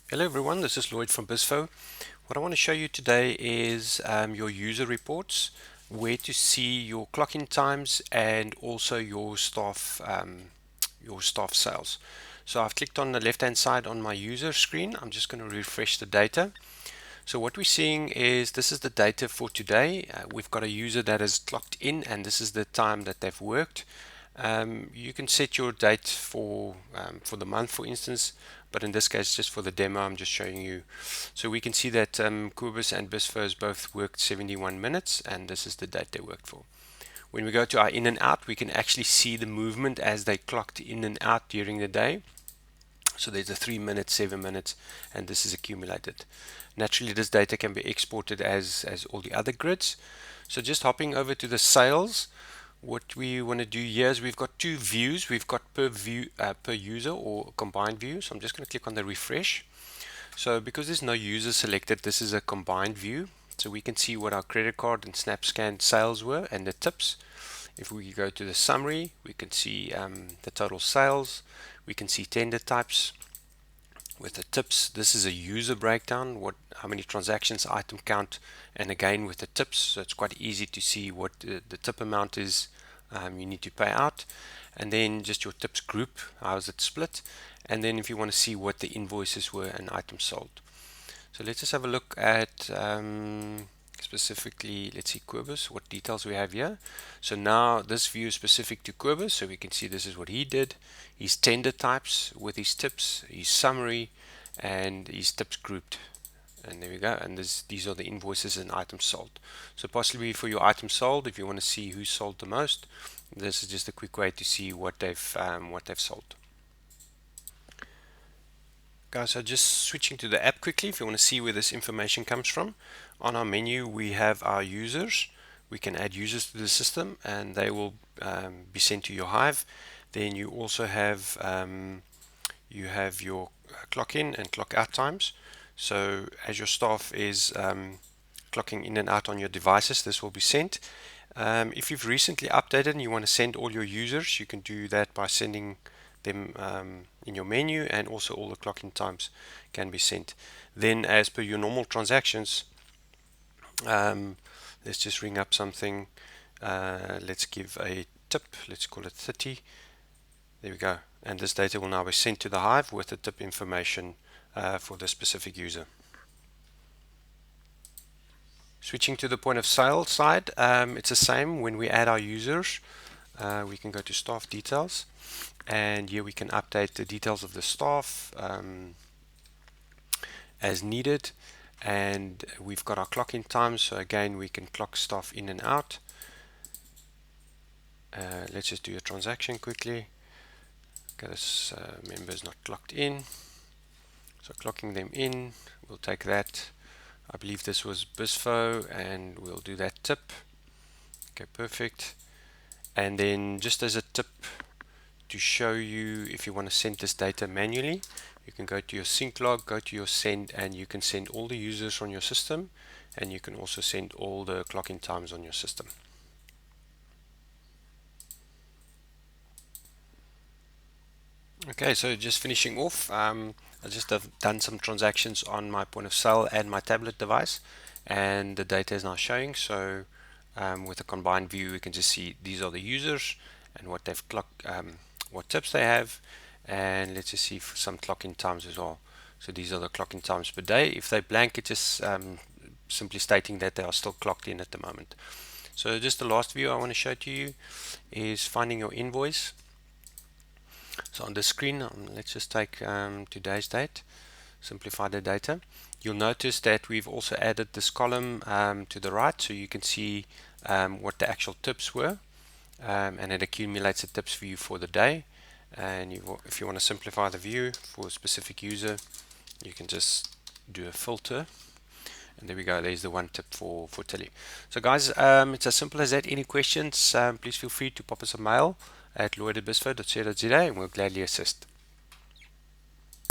Hello everyone, this is Lloyd from Bizzfo. What I want to show you today is your user reports, where to see your clock-in times and also your staff sales. So I've clicked on the left-hand side on my user screen. I'm just going to refresh the data. So what we're seeing is this is the data for today. We've got a user that has clocked in, and this is the time that they've worked. You can set your date for the month, for instance, but in this case, just for the demo, I'm just showing you. So we can see that Kubus and Bizzfo both worked 71 minutes, and this is the date they worked for. When we go to our in and out, we can actually see the movement as they clocked in and out during the day. So there's a 3 minutes, 7 minutes, and this is accumulated. Naturally, this data can be exported as all the other grids. So just hopping over to the sales, what we want to do here is we've got two views. We've got per view, per user or combined view. So I'm just going to click on the refresh. So because there's no user selected, this is a combined view. So we can see what our credit card and SnapScan sales were and the tips. If we go to the summary, we can see the total sales. We can see tender types with the tips. This is a user breakdown, how many transactions, item count, and again with the tips. So it's quite easy to see what the tip amount is you need to pay out. And then just your tips group, how is it split? And then if you want to see what the invoices were and items sold. So let's just have a look at specifically, let's see Quibus, what details we have here. So now this view is specific to Quibus, so we can see this is what he did. His tender types with his tips, his summary, and his tips grouped. And there we go. And these are the invoices and items sold. So possibly for your items sold, if you want to see who sold the most, this is just a quick way to see what they've sold. Guys, so just switching to the app quickly, if you want to see where this information comes from. On our menu, we have our users. We can add users to the system, and they will be sent to your Hive. Then you also have your clock in and clock out times. So as your staff is clocking in and out on your devices, this will be sent. If you've recently updated and you want to send all your users, you can do that by sending them in your menu, and also all the clocking times can be sent. Then as per your normal transactions, let's just ring up something. Let's give a tip, let's call it 30. There we go, and this data will now be sent to the Hive with the tip information for the specific user. Switching to the point of sale side, it's the same. When we add our users, we can go to staff details, and here we can update the details of the staff as needed. And we've got our clock in times, so again we can clock staff in and out. Let's just do a transaction quickly. Okay, this member is not clocked in, so clocking them in, we'll take that. I believe this was Bizzfo, and we'll do that tip. Okay, perfect. And then just as a tip to show you, if you want to send this data manually, you can go to your sync log, go to your send, and you can send all the users on your system, and you can also send all the clock-in times on your system. Okay, so just finishing off, I just have done some transactions on my point of sale and my tablet device, and the data is now showing. So with a combined view, we can just see these are the users and what they've clocked, what tips they have, and let's just see for some clock-in times as well. So these are the clock-in times per day. If they blank, it's just simply stating that they are still clocked in at the moment. So just the last view I want to show to you is finding your invoice. So on the screen, let's just take today's date, simplify the data. You'll notice that we've also added this column to the right, so you can see what the actual tips were, and it accumulates the tips for you for the day. And if you want to simplify the view for a specific user, you can just do a filter, and there we go, there's the one tip for Tilly. So guys, it's as simple as that. Any questions, please feel free to pop us a mail at lloyd@bizzfo.co.za, and we'll gladly assist.